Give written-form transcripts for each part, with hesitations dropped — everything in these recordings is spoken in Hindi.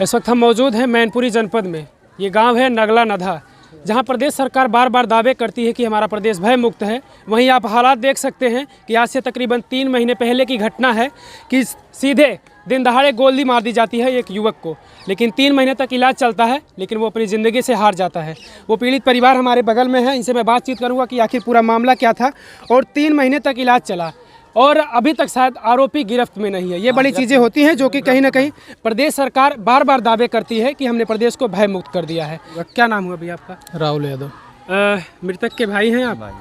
इस वक्त हम मौजूद हैं मैनपुरी जनपद में। ये गांव है नगला नधा, जहां प्रदेश सरकार बार बार दावे करती है कि हमारा प्रदेश भय मुक्त है। वहीं आप हालात देख सकते हैं कि आज से तकरीबन 3 महीने पहले की घटना है कि सीधे दिन दहाड़े गोली मार दी जाती है एक युवक को, लेकिन 3 महीने तक इलाज चलता है, लेकिन वो अपनी ज़िंदगी से हार जाता है। वो पीड़ित परिवार हमारे बगल में है, इनसे मैं बातचीत करूँगा कि आखिर पूरा मामला क्या था और 3 महीने तक इलाज चला और अभी तक शायद आरोपी गिरफ्त में नहीं है। ये बड़ी चीज़ें होती हैं जो कि कहीं ना कहीं प्रदेश सरकार बार बार दावे करती है कि हमने प्रदेश को भय मुक्त कर दिया है। क्या नाम हुआ भैया आपका? राहुल यादव। मृतक के भाई हैं आप?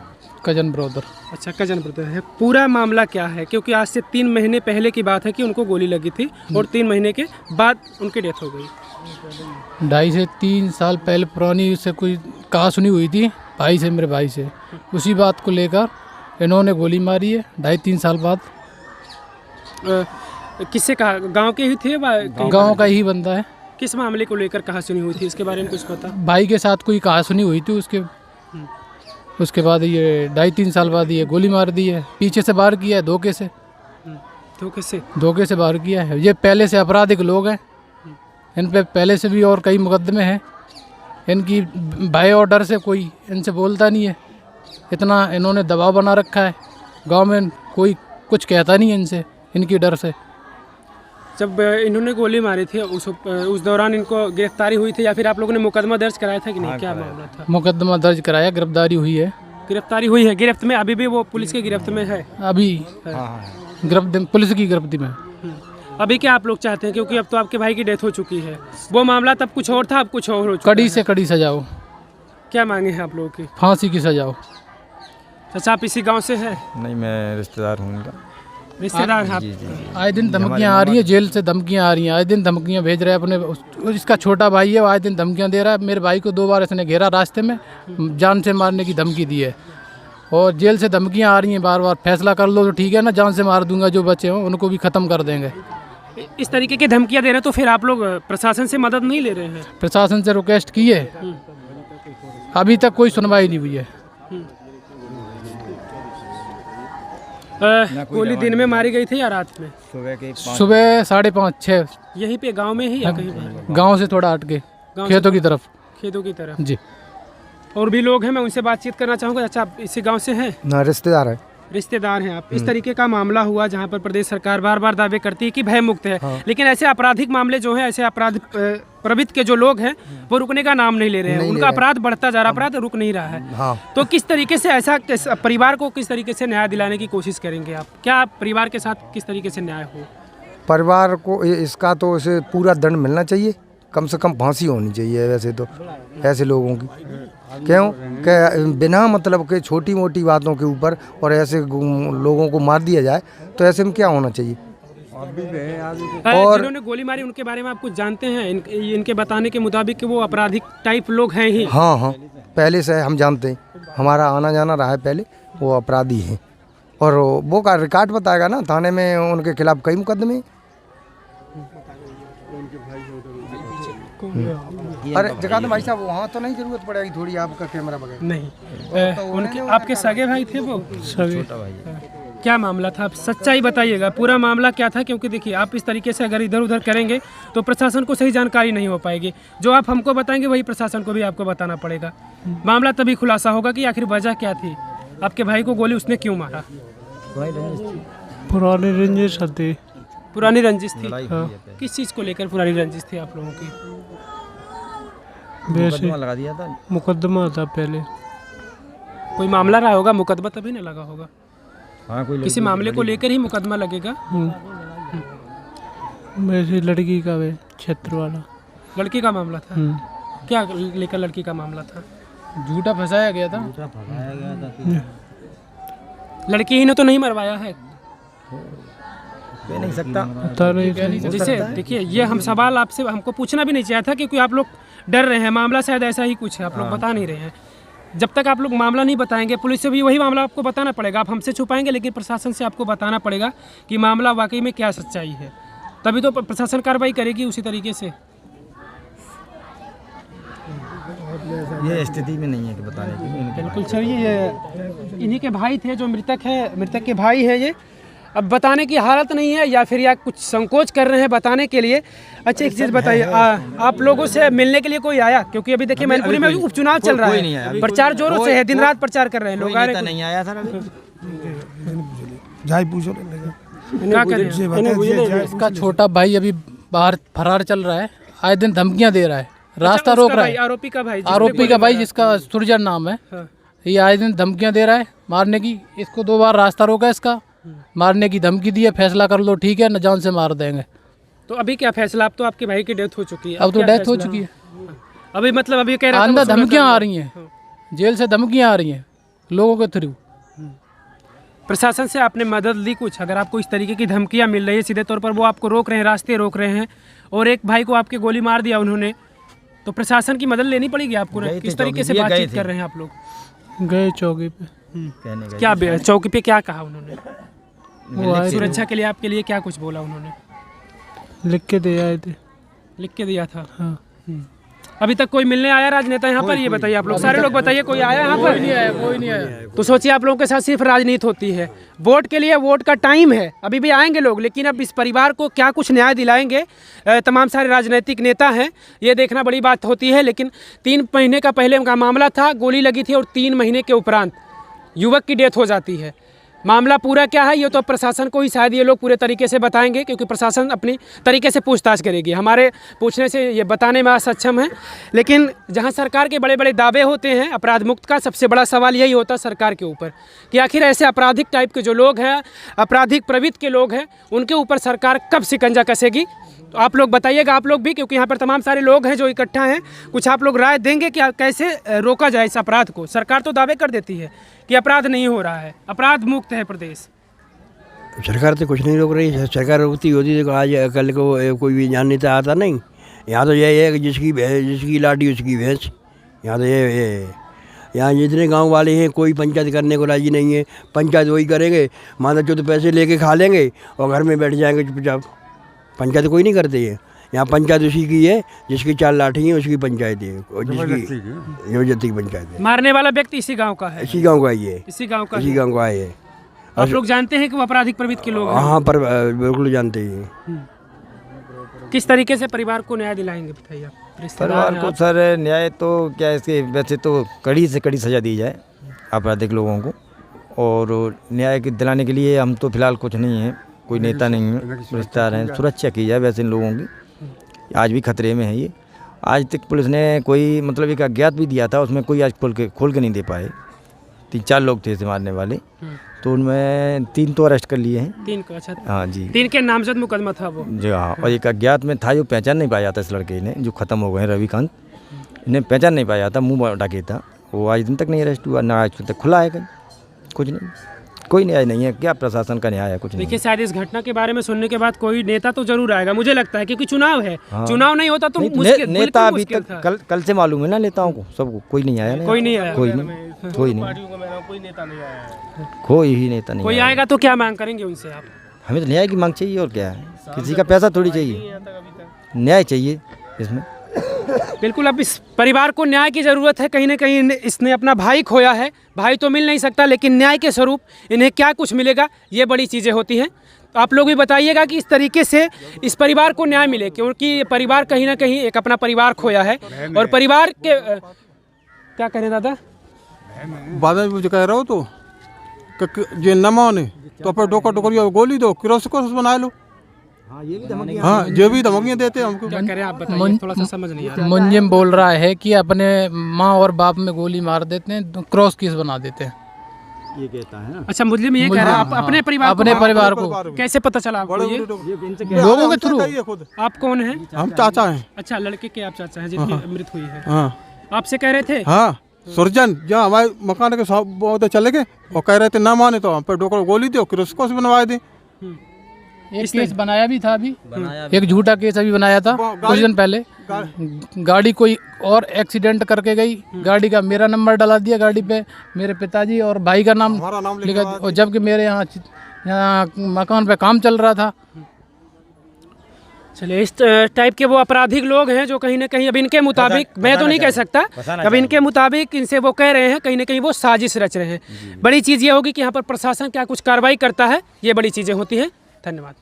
Cousin brother. अच्छा, कजन ब्रदर है। पूरा मामला क्या है? क्योंकि आज से 3 महीने पहले की बात है कि उनको गोली लगी थी और 3 महीने के बाद उनकी डेथ हो गई। 2.5 से 3 साल पहले पुरानी उससे कोई कहा सुनी हुई थी भाई से, मेरे भाई से। उसी बात को लेकर इन्होंने गोली मारी है 2.5-3 साल बाद। किससे कहा? गांव के ही थे? गांव का ही बंदा है। किस मामले को लेकर कहा सुनी हुई थी, इसके बारे में कुछ पता? भाई के साथ कोई कहा सुनी हुई थी, उसके बाद ये 2.5-3 साल बाद ये गोली मार दी है। पीछे से बाहर किया है, धोखे से बाहर किया है। ये पहले से आपराधिक लोग हैं, इन पे पहले से भी और कई मुकदमे हैं। इनकी भय और डर से कोई इनसे बोलता नहीं है। इतना इन्होंने दबाव बना रखा है, गांव में कोई कुछ कहता नहीं है इनसे, इनकी डर से। जब इन्होंने गोली मारी थी उस दौरान इनको गिरफ्तारी हुई थी या फिर आप लोगों ने मुकदमा दर्ज कराया था कि नहीं? क्या मामला था? मुकदमा दर्ज कराया, गिरफ्तारी हुई है। गिरफ्तारी हुई है? गिरफ्त में अभी भी वो पुलिस की गिरफ्त में है? अभी पुलिस की गिरफ्त में। अभी क्या आप लोग चाहते हैं? क्योंकि अब तो आपके भाई की डेथ हो चुकी है, वो मामला तब कुछ और था, अब कुछ और हो चुका है। कड़ी से कड़ी सजा हो। क्या मांगे हैं आप लोगों की? फांसी की सजा हो। अच्छा, आप इसी गांव से हैं? नहीं, मैं रिश्तेदार हूँ उनका। रिश्तेदार हैं आप? आए दिन धमकियाँ आ रही है, जेल से धमकियाँ आ रही हैं, आए दिन धमकियाँ भेज रहे हैं अपने। इसका छोटा भाई है, वो आए दिन धमकियाँ दे रहा है। मेरे भाई को 2 बार इसने घेरा, रास्ते में जान से मारने की धमकी दी है और जेल से धमकियाँ आ रही हैं बार बार। फैसला कर लो तो ठीक है ना, जान से मार दूंगा, जो बच्चे हों उनको भी ख़त्म कर देंगे। इस तरीके की धमकियाँ दे रहे हैं तो फिर आप लोग प्रशासन से मदद नहीं ले रहे हैं? प्रशासन से रिक्वेस्ट की है, अभी तक कोई सुनवाई नहीं हुई है। गोली दिन में मारी गई थी या रात में? सुबह 5:30-6। यहीं पे गांव में ही या कहीं बाहर? गांव से थोड़ा हट के, खेतों की तरफ। खेतों की तरफ जी। और भी लोग हैं, मैं उनसे बातचीत करना चाहूँगा। अच्छा, आप इसी गांव से हैं? ना, रिश्तेदार है। रिश्तेदार हैं आप? इस तरीके का मामला हुआ जहां पर प्रदेश सरकार बार बार दावे करती है कि भय मुक्त है, लेकिन ऐसे आपराधिक मामले जो हैं, ऐसे अपराध प्रवृत्ति के जो लोग हैं वो रुकने का नाम नहीं ले रहे हैं। उनका अपराध बढ़ता जा रहा, अपराध रुक नहीं रहा है। तो किस तरीके से ऐसा परिवार को किस तरीके से न्याय दिलाने की कोशिश करेंगे आप? क्या परिवार के साथ किस तरीके से न्याय हो? परिवार को इसका तो इसे पूरा दंड मिलना चाहिए, कम से कम फांसी होनी चाहिए। वैसे तो ऐसे लोगों की क्यों कि बिना मतलब के छोटी मोटी बातों के ऊपर और ऐसे लोगों को मार दिया जाए, तो ऐसे में क्या होना चाहिए? और जिन्होंने गोली मारी उनके बारे में आप कुछ जानते हैं? इनके बताने के मुताबिक कि वो आपराधिक टाइप लोग हैं ही? हाँ, पहले से हम जानते हैं, हमारा आना जाना रहा है पहले। वो अपराधी हैं और वो का रिकॉर्ड बताएगा ना, थाने में उनके खिलाफ कई मुकदमे। अरे जगह भाई साहब, वहाँ तो नहीं जरूरत पड़ेगी थोड़ी आपका कैमरा बगैर? नहीं, उनके आपके सगे भाई थे वो? सगे। क्या मामला था? आप सच्चाई बताइएगा, पूरा मामला क्या था? क्योंकि देखिए, आप इस तरीके से अगर इधर उधर करेंगे तो प्रशासन को सही जानकारी नहीं हो पाएगी। जो आप हमको बताएंगे वही प्रशासन को भी आपको बताना पड़ेगा। मामला तभी खुलासा होगा कि आखिर वजह क्या थी, आपके भाई को गोली उसने क्यों मारा? पुरानी रंजिश थी। पुरानी रंजिश थी? किस चीज़ को लेकर पुरानी रंजिश थी आप लोगों की? मुकदमा लगा दिया था। मुकदमा था पहले। कोई मामला रहा होगा, मुकदमा तभी ना लगा होगा। हाँ, कोई किसी मामले को लेकर ही मुकदमा लगेगा। मेरी लड़की का वे क्षेत्र वाला लड़की का मामला था? क्या लेकर लड़की का मामला था? झूठा फंसाया गया था। लड़की ही ने तो नहीं मरवाया है? कह नहीं सकता। जैसे देखिए, ये हम सवाल आपसे हमको पूछना भी नहीं चाहिए था, क्योंकि आप लोग डर रहे हैं। मामला शायद ऐसा ही कुछ है, आप लोग बता नहीं रहे हैं। जब तक आप लोग मामला नहीं बताएंगे, पुलिस से भी वही मामला आपको बताना पड़ेगा। आप हमसे छुपाएंगे, लेकिन प्रशासन से आपको बताना पड़ेगा कि मामला वाकई में क्या सच्चाई है, तभी तो प्रशासन कार्रवाई करेगी उसी तरीके से। ये स्थिति में नहीं है कि बताने की। बिल्कुल सही है। इन्हीं के भाई थे जो मृतक है, मृतक के भाई है ये। अब बताने की हालत नहीं है या फिर या कुछ संकोच कर रहे हैं बताने के लिए। अच्छा एक चीज़ बताइए, आप लोगों से मिलने के लिए कोई आया? क्योंकि अभी देखिए मैनपुरी में उपचुनाव चल रहा है, प्रचार जोरों से है, दिन रात प्रचार कर रहे हैं लोग। नहीं आया सर अभी। क्या करें? इसका छोटा भाई अभी बाहर फरार चल रहा है, आए दिन धमकियां दे रहा है, रास्ता रोक रहा है। आरोपी का भाई, आरोपी का भाई जिसका सुरजन नाम है, ये आए दिन धमकियां दे रहा है मारने की। इसको 2 बार रास्ता रोका इसका, मारने की धमकी दी है, फैसला कर लो ठीक है न जान से मार देंगे। तो अभी क्या फैसला? अब तो आपके भाई की डेथ हो चुकी है, अब तो डेथ हो चुकी है। अभी मतलब अभी कह रहा था अंदर धमकियां आ रही हैं, जेल से धमकियां आ रही हैं लोगों के थ्रू। प्रशासन से आपने मदद ली कुछ? अगर आपको इस तरीके की धमकियां मिल रही है सीधे तौर पर, वो आपको रोक रहे हैं, रास्ते रोक रहे हैं, और एक भाई को आपके गोली मार दिया उन्होंने, तो प्रशासन की मदद लेनी पड़ेगी आपको। किस तरीके से बातचीत कर रहे हैं आप लोग? गए चौकी पे, क्या चौकी पे क्या कहा उन्होंने? सुरक्षा के लिए आपके लिए क्या कुछ बोला उन्होंने? लिख के दे आए थे। लिख के दिया था? हाँ। अभी तक कोई मिलने आया राजनेता यहाँ पर? ये बताइए आप लोग, सारे लोग बताइए, कोई आया यहाँ पर? कोई नहीं आया। तो सोचिए आप लोगों के साथ सिर्फ राजनीति होती है, वोट के लिए, वोट का टाइम है, अभी भी आएंगे लोग, लेकिन अब इस परिवार को क्या कुछ न्याय दिलाएंगे तमाम सारे राजनीतिक नेता हैं, ये देखना बड़ी बात होती है। लेकिन 3 महीने का पहले का मामला था, गोली लगी थी और 3 महीने के उपरांत युवक की डेथ हो जाती है। मामला पूरा क्या है ये तो प्रशासन को ही शायद ये लोग पूरे तरीके से बताएंगे, क्योंकि प्रशासन अपनी तरीके से पूछताछ करेगी, हमारे पूछने से ये बताने में असक्षम है। लेकिन जहां सरकार के बड़े बड़े दावे होते हैं अपराध मुक्त का, सबसे बड़ा सवाल यही होता है सरकार के ऊपर कि आखिर ऐसे आपराधिक टाइप के जो लोग हैं, आपराधिक प्रवृत्ति के लोग हैं, उनके ऊपर सरकार कब शिकंजा कसेगी। तो आप लोग बताइएगा, आप लोग भी, क्योंकि यहाँ पर तमाम सारे लोग हैं जो इकट्ठा हैं, कुछ आप लोग राय देंगे कि कैसे रोका जाए इस अपराध को। सरकार तो दावे कर देती है कि अपराध नहीं हो रहा है, अपराध मुक्त है प्रदेश। सरकार तो कुछ नहीं रोक रही है। सरकार रोकती होती तो आज कल को कोई भी जान नेता आता नहीं। यहाँ तो ये है कि जिसकी लाठी उसकी भैंस। यहाँ तो ये यहाँ जितने गांव वाले हैं कोई पंचायत करने को राजी नहीं है। पंचायत वही करेंगे, माता जो तो पैसे लेके खा लेंगे और घर में बैठ जाएंगे चुपचाप। पंचायत कोई नहीं करती है। यहाँ पंचायत उसी की है जिसकी 4 लाठी है, उसकी पंचायत है, और जिसकी जबरदस्ती की पंचायत है। मारने वाला व्यक्ति इसी गांव का है? इसी गांव का ही है। इसी गांव का? इसी गांव का है। आप लोग जानते हैं कि वो आपराधिक प्रवृत्ति के लोग हैं? हाँ, पर बिल्कुल जानते हैं। किस तरीके से परिवार को न्याय दिलाएंगे बताइए आप? परिवार को सर न्याय तो क्या, इसके वैसे तो कड़ी से कड़ी सज़ा दी जाए आपराधिक लोगों को, और न्याय दिलाने के लिए हम तो फिलहाल कुछ नहीं है, कोई नेता नहीं है, रिश्तेदार हैं। सुरक्षा की जाए वैसे इन लोगों की, आज भी खतरे में है ये। आज तक पुलिस ने कोई मतलब एक अज्ञात भी दिया था, उसमें कोई आज खोल के नहीं दे पाए। 3-4 लोग थे इसे मारने वाले, तो उनमें 3 तो अरेस्ट कर लिए हैं। 3 को? अच्छा, हाँ जी, 3 के नामजद मुकदमा था वो जी हाँ। और एक अज्ञात में था जो पहचान नहीं पाया था, इस लड़के ने जो ख़त्म हो गए रविकांत, इन्हें पहचान नहीं पाया था, मुँह ढके था, वो आज दिन तक नहीं अरेस्ट हुआ, ना आज तक खुला है कहीं, कुछ नहीं, कोई न्याय नहीं है। क्या प्रशासन का न्याय है? कुछ नहीं। देखिए शायद इस घटना के बारे में सुनने के बाद कोई नेता तो जरूर आएगा, मुझे लगता है, क्योंकि चुनाव है। हाँ। चुनाव नहीं होता तो मुश्किल, नेता अभी तक कल से मालूम है ना नेताओं को, सबको, कोई नहीं आया ना। कोई नहीं आया? कोई नहीं, कोई नेता नहीं आया, कोई ही नेता नहीं। कोई आएगा तो क्या मांग करेंगे उनसे आप? हमें तो न्याय की मांग चाहिए, और क्या है, किसी का पैसा थोड़ी चाहिए, न्याय चाहिए इसमें। बिल्कुल, अब इस परिवार को न्याय की ज़रूरत है। कहीं ना कहीं इसने अपना भाई खोया है, भाई तो मिल नहीं सकता, लेकिन न्याय के स्वरूप इन्हें क्या कुछ मिलेगा, ये बड़ी चीज़ें होती हैं। तो आप लोग भी बताइएगा कि इस तरीके से इस परिवार को न्याय मिले, क्योंकि ये परिवार कहीं ना कहीं एक अपना परिवार खोया है। और परिवार के क्या करें दादा? बाद में कह रहा हो तो जो न माने तो अपने डोका डोकरी गोली दो, किरोस बना लो। हाँ, जो भी धमकियाँ देते हैं हमको। क्या करें आप बताइए, थोड़ा सा समझ नहीं आ रहा। मुंजिम बोल रहा है कि अपने माँ और बाप में गोली मार देते हैं, क्रॉस केस बना देते हैं, ये कहता है ना। अच्छा, मुस्लिम ये कह रहा है अपने परिवार को कैसे पता चला आपको? ये लोगों के थ्रू। आप कौन हैं? हम चाचा हैं। अच्छा, लड़के के आप चाचा हैं जिनकी मृत्यु हुई है? हाँ। आपसे कह रहे थे? हाँ, सुरजन जहाँ हमारे मकान के सब चले गए और कह रहे थे ना माने तो हम पे डोकर गोली दो, किरोस बनवा दे। एक केस बनाया भी था अभी, एक झूठा केस अभी बनाया था कुछ दिन पहले। गाड़ी कोई और एक्सीडेंट करके गई, गाड़ी का मेरा नंबर डाला दिया गाड़ी पे, मेरे पिताजी और भाई का नाम लिखा, और जबकि मेरे यहाँ मकान पे काम चल रहा था। चलिए, इस टाइप के वो आपराधिक लोग हैं जो कहीं ना कहीं अब इनके मुताबिक, मैं तो नहीं कह सकता, अब इनके मुताबिक इनसे वो कह रहे हैं कहीं ना कहीं वो साजिश रच रहे हैं। बड़ी चीज़ ये होगी कि यहाँ पर प्रशासन क्या कुछ कार्रवाई करता है, ये बड़ी चीज़ें होती हैं। धन्यवाद।